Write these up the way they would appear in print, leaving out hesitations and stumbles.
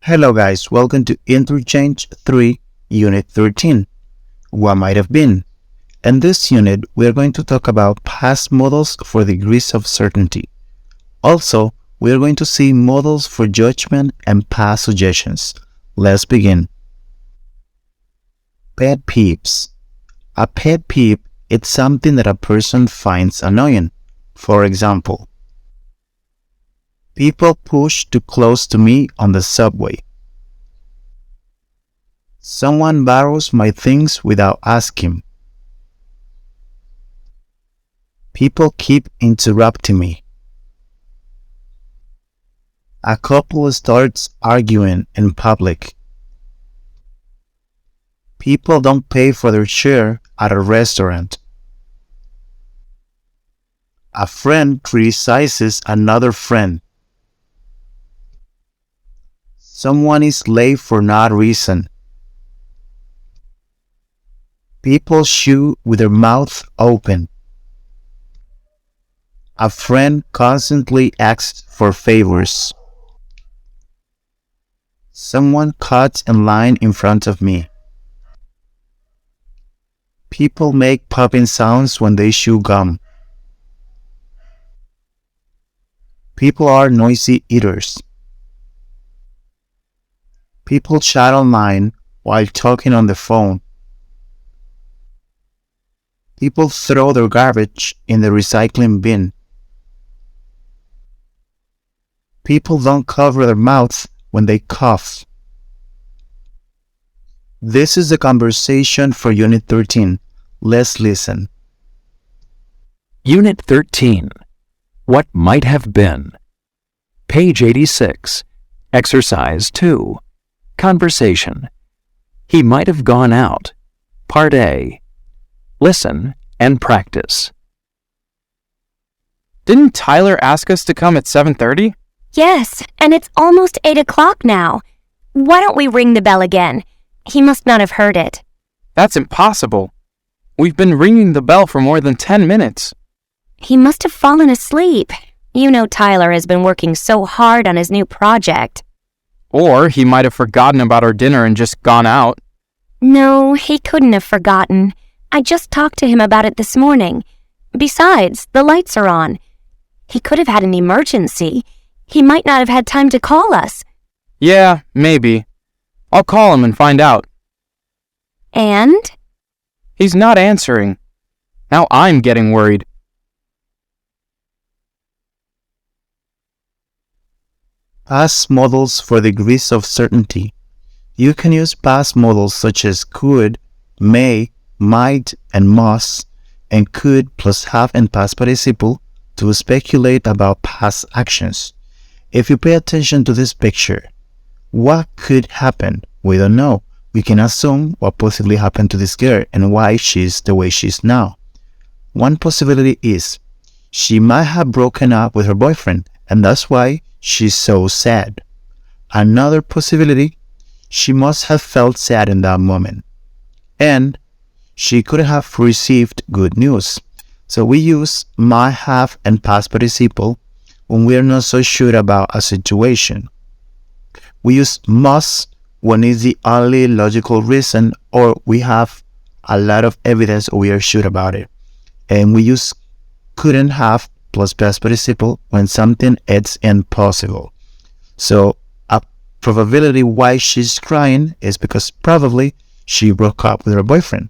Hello guys, welcome to Interchange 3, Unit 13, What Might Have Been. In this unit, we are going to talk about past modals for degrees of certainty. Also, we are going to see modals for judgment and past suggestions. Let's begin. Pet peeves. A pet peeve is something that a person finds annoying. For example, people push too close to me on the subway. Someone borrows my things without asking. People keep interrupting me. A couple starts arguing in public. People don't pay for their share at a restaurant. A friend criticizes another friend. Someone is late for no reason. People chew with their mouth open. A friend constantly asks for favors. Someone cuts in line in front of me. People make popping sounds when they chew gum. People are noisy eaters. People chat online while talking on the phone. People throw their garbage in the recycling bin. People don't cover their mouths when they cough. This is the conversation for Unit 13. Let's listen. Unit 13. What might have been. Page 86. Exercise 2. Conversation. He might have gone out. Part A. Listen and practice. Didn't Tyler ask us to come at 7:30? Yes, and it's almost 8 o'clock now. Why don't we ring the bell again? He must not have heard it. That's impossible. We've been ringing the bell for more than 10 minutes. He must have fallen asleep. You know Tyler has been working so hard on his new project. Or he might have forgotten about our dinner and just gone out. No, he couldn't have forgotten. I just talked to him about it this morning. Besides, the lights are on. He could have had an emergency. He might not have had time to call us. Yeah, maybe. I'll call him and find out. And? He's not answering. Now I'm getting worried. Past modals for degrees of certainty. You can use past modals such as could, may, might, and must, and could plus have and past participle to speculate about past actions. If you pay attention to this picture, what could happen? We don't know. We can assume what possibly happened to this girl and why she's the way she's now. One possibility is she might have broken up with her boyfriend and that's why she's so sad. Another possibility, she must have felt sad in that moment. And she could have received good news. So we use might have and past participle when we are not so sure about a situation. We use must when it's the only logical reason or we have a lot of evidence or we are sure about it. And we use couldn't have plus past participle when something is impossible. So a probability why she's crying is because probably she broke up with her boyfriend.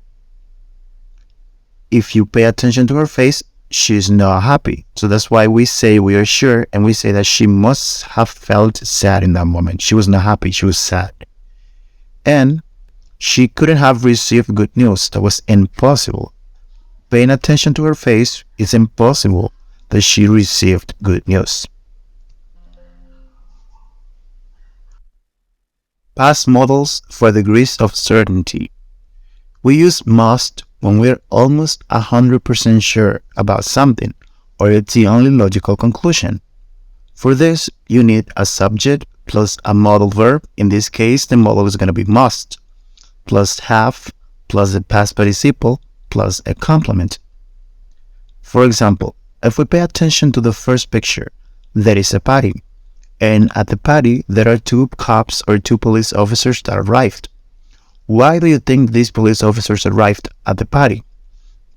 If you pay attention to her face, she's not happy. So that's why we say we are sure and we say that she must have felt sad in that moment. She was not happy, she was sad. And she couldn't have received good news. That was impossible. Paying attention to her face, it's impossible that she received good news. Past modals for degrees of certainty. We use must when we're almost 100% sure about something or it's the only logical conclusion. For this, you need a subject plus a modal verb. In this case, the modal is going to be must, plus have, plus the past participle, plus a complement. For example, if we pay attention to the first picture, there is a party, and at the party there are two cops or two police officers that arrived. Why do you think these police officers arrived at the party?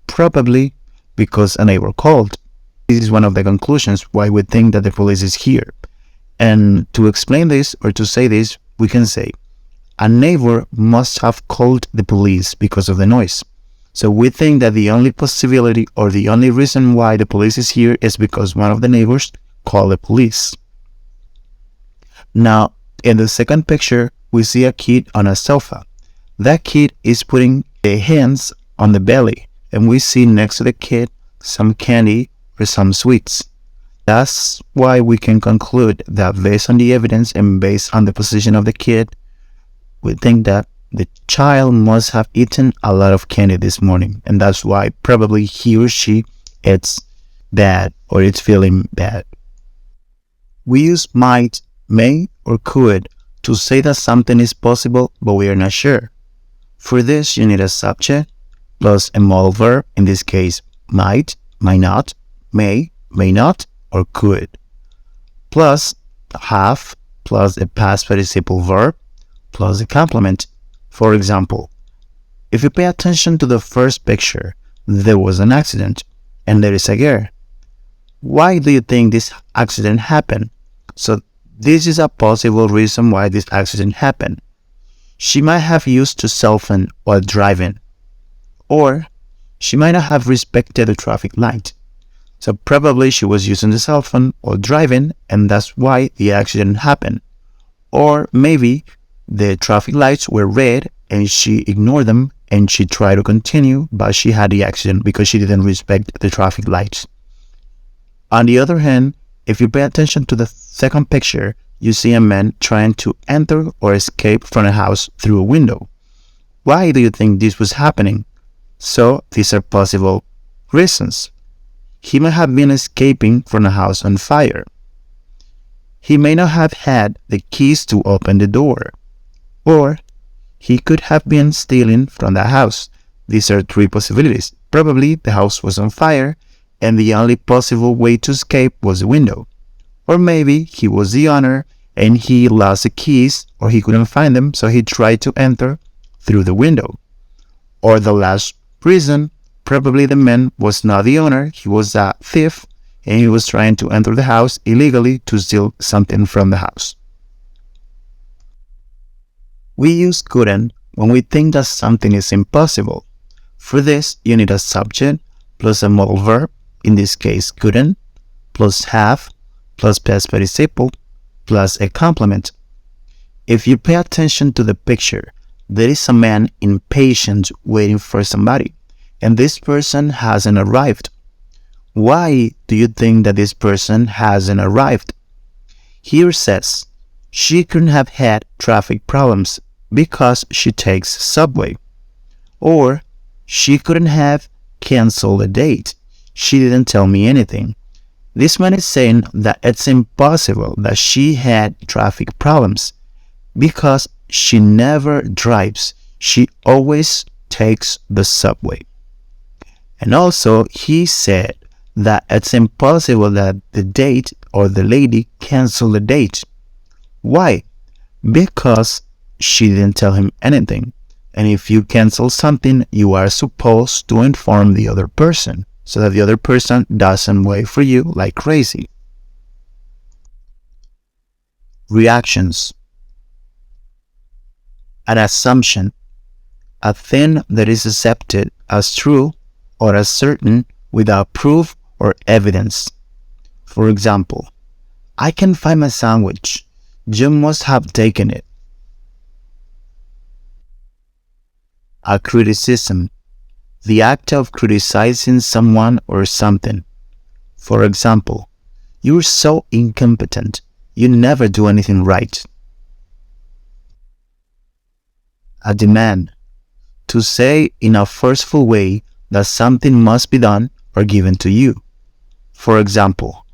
Probably because a neighbor called. This is one of the conclusions why we think that the police is here. And to explain this or to say this, we can say a neighbor must have called the police because of the noise. So we think that the only possibility or the only reason why the police is here is because one of the neighbors called the police. Now, in the second picture, we see a kid on a sofa. That kid is putting the hands on the belly, and we see next to the kid some candy or some sweets. That's why we can conclude that based on the evidence and based on the position of the kid, we think that the child must have eaten a lot of candy this morning, and that's why probably he or she is bad or it's feeling bad. We use might, may, or could to say that something is possible, but we are not sure. For this, you need a subject plus a modal verb, in this case, might, might not, may not, or could, plus have, plus a past participle verb, plus a complement. For example, if you pay attention to the first picture, there was an accident, and there is a girl. Why do you think this accident happened? So this is a possible reason why this accident happened. She might have used her cell phone while driving, or she might not have respected the traffic light. So probably she was using the cell phone while driving, and that's why the accident happened. Or maybe the traffic lights were red and she ignored them and she tried to continue, but she had the accident because she didn't respect the traffic lights. On the other hand, if you pay attention to the second picture, you see a man trying to enter or escape from a house through a window. Why do you think this was happening? So these are possible reasons. He may have been escaping from a house on fire. He may not have had the keys to open the door. Or he could have been stealing from the house. These are three possibilities. Probably the house was on fire and the only possible way to escape was the window. Or maybe he was the owner and he lost the keys or he couldn't find them, so he tried to enter through the window. Or the last reason, probably the man was not the owner, he was a thief and he was trying to enter the house illegally to steal something from the house. We use couldn't when we think that something is impossible. For this, you need a subject plus a modal verb, in this case couldn't, plus have, plus past participle, plus a complement. If you pay attention to the picture, there is a man impatient waiting for somebody, and this person hasn't arrived. Why do you think that this person hasn't arrived? Here says, she couldn't have had traffic problems because she takes subway. Or, she couldn't have canceled a date. She didn't tell me anything. This man is saying that it's impossible that she had traffic problems because she never drives. She always takes the subway. And also, he said that it's impossible that the date or the lady canceled the date. Why? Because she didn't tell him anything. And if you cancel something, you are supposed to inform the other person so that the other person doesn't wait for you like crazy. Reactions. An assumption, a thing that is accepted as true or as certain without proof or evidence. For example, I can find my sandwich. You must have taken it. A criticism, the act of criticizing someone or something. For example, you're so incompetent. You never do anything right. A demand, to say in a forceful way that something must be done or given to you. For example,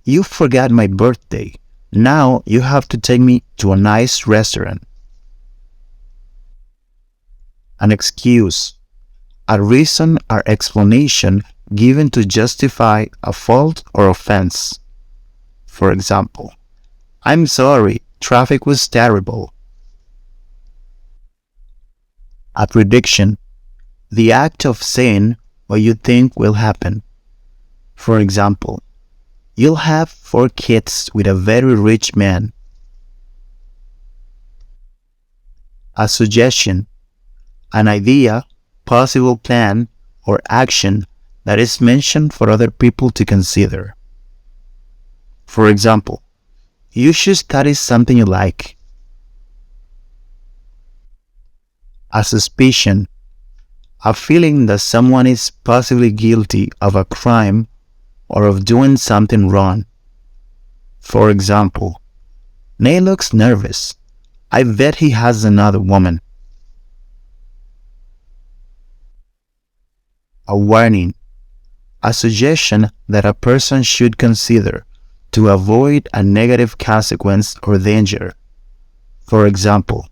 you forgot my birthday. Now you have to take me to a nice restaurant. An excuse, a reason or explanation given to justify a fault or offense. For example, I'm sorry, traffic was terrible. A prediction. The act of saying what you think will happen. For example, you'll have 4 kids with a very rich man. A suggestion. An idea, possible plan, or action that is mentioned for other people to consider. For example, you should study something you like. A suspicion. A feeling that someone is possibly guilty of a crime or of doing something wrong. For example, Nate looks nervous. I bet he has another woman. A warning. A suggestion that a person should consider to avoid a negative consequence or danger. For example,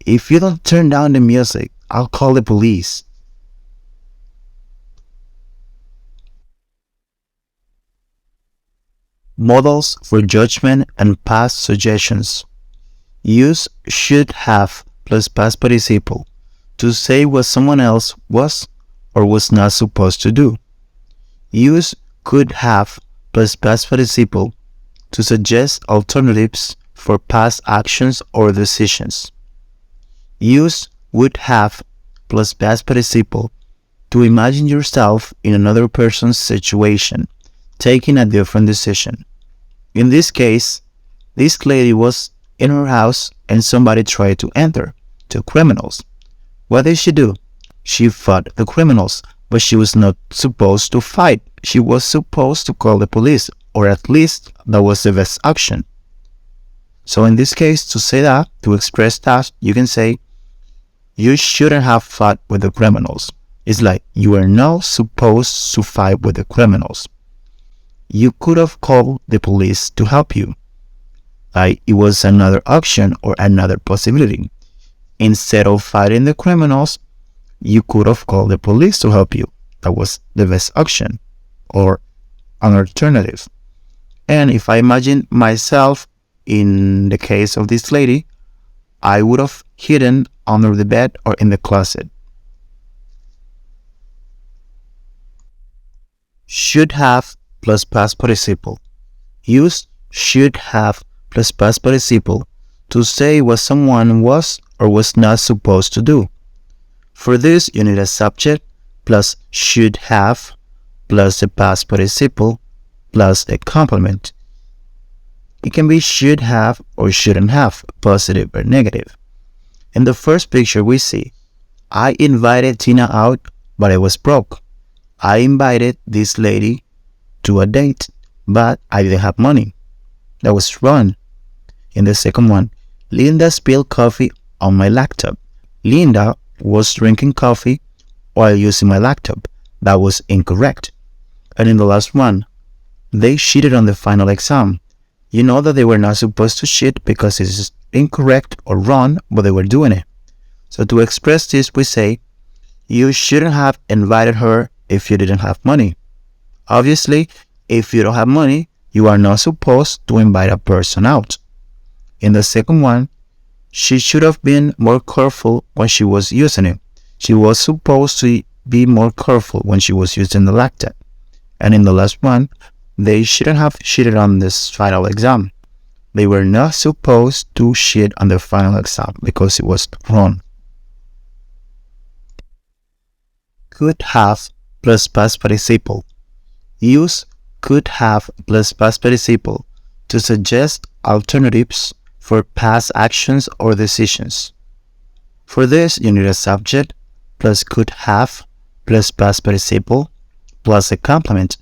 if you don't turn down the music, I'll call the police. Modals for judgment and past suggestions. Use should have plus past participle to say what someone else was or was not supposed to do. Use could have plus past participle to suggest alternatives for past actions or decisions. Use would have plus past participle to imagine yourself in another person's situation, taking a different decision. In this case, this lady was in her house and somebody tried to enter. 2 criminals. What did she do? She fought the criminals, but she was not supposed to fight. She was supposed to call the police, or at least that was the best action. So in this case, to say that, to express that, you can say, you shouldn't have fought with the criminals. It's like, you are not supposed to fight with the criminals. You could have called the police to help you. Like, it was another option or another possibility. Instead of fighting the criminals, you could have called the police to help you. That was the best option or an alternative. And if I imagine myself in the case of this lady, I would have hidden under the bed or in the closet. Should have plus past participle. Use should have plus past participle to say what someone was or was not supposed to do. For this, you need a subject plus should have plus the past participle plus a complement. It can be should have or shouldn't have, positive or negative. In the first picture we see, I invited Tina out, but I was broke. I invited this lady to a date, but I didn't have money. That was wrong. In the second one, Linda spilled coffee on my laptop. Linda was drinking coffee while using my laptop. That was incorrect. And in the last one, they cheated on the final exam. You know that they were not supposed to cheat because it is incorrect or wrong, but they were doing it. So to express this, we say, you shouldn't have invited her if you didn't have money. Obviously, if you don't have money, you are not supposed to invite a person out. In the second one, she should have been more careful when she was using it. She was supposed to be more careful when she was using the laptop. And in the last one, they shouldn't have cheated on this final exam. They were not supposed to cheat on the final exam because it was wrong. Could have plus past participle. Use could have plus past participle to suggest alternatives for past actions or decisions. For this, you need a subject plus could have plus past participle plus a complement.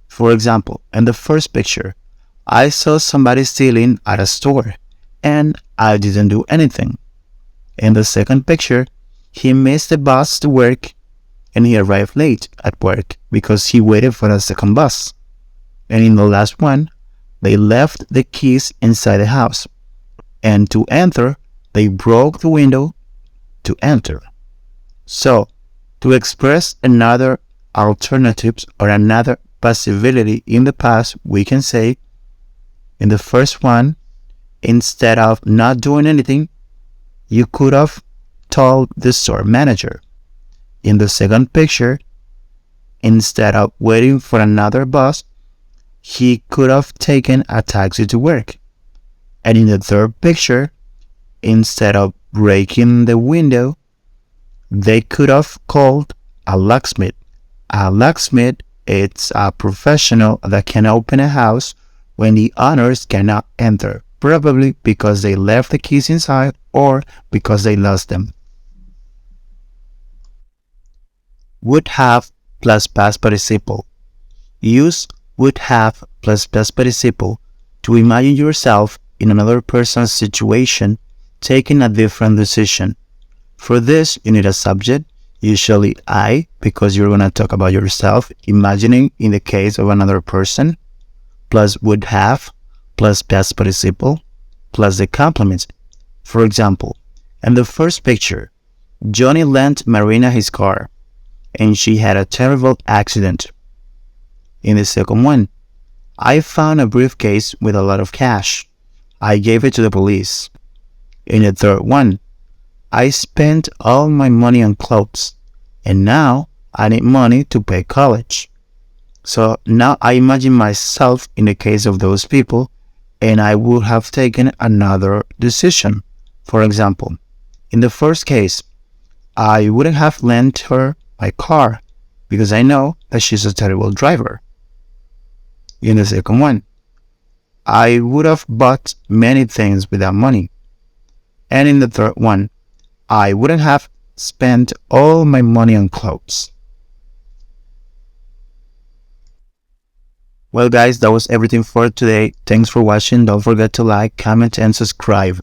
For example, in the first picture, I saw somebody stealing at a store and I didn't do anything. In the second picture, he missed the bus to work and he arrived late at work because he waited for the second bus. And in the last one, they left the keys inside the house. And to enter, they broke the window to enter. So, to express another alternative or another possibility in the past, we can say, In the first one, instead of not doing anything, you could have told the store manager. In the second picture, instead of waiting for another bus, he could have taken a taxi to work. And in the third picture, instead of breaking the window, they could have called a locksmith. A locksmith is a professional that can open a house when the owners cannot enter, probably because they left the keys inside or because they lost them. Would have plus past participle. Use would have plus past participle to imagine yourself in another person's situation taking a different decision. For this, you need a subject, usually I, because you're going to talk about yourself, imagining in the case of another person, plus would have, plus past participle, plus the complement. For example, in the first picture, Johnny lent Marina his car, and she had a terrible accident. In the second one, I found a briefcase with a lot of cash. I gave it to the police. In the third one, I spent all my money on clothes, and now I need money to pay college. So now I imagine myself in the case of those people, and I would have taken another decision. For example, in the first case, I wouldn't have lent her my car because I know that she's a terrible driver. In the second one, I would have bought many things with that money. And in the third one, I wouldn't have spent all my money on clothes. Well guys, that was everything for today. Thanks for watching. Don't forget to like, comment, and subscribe.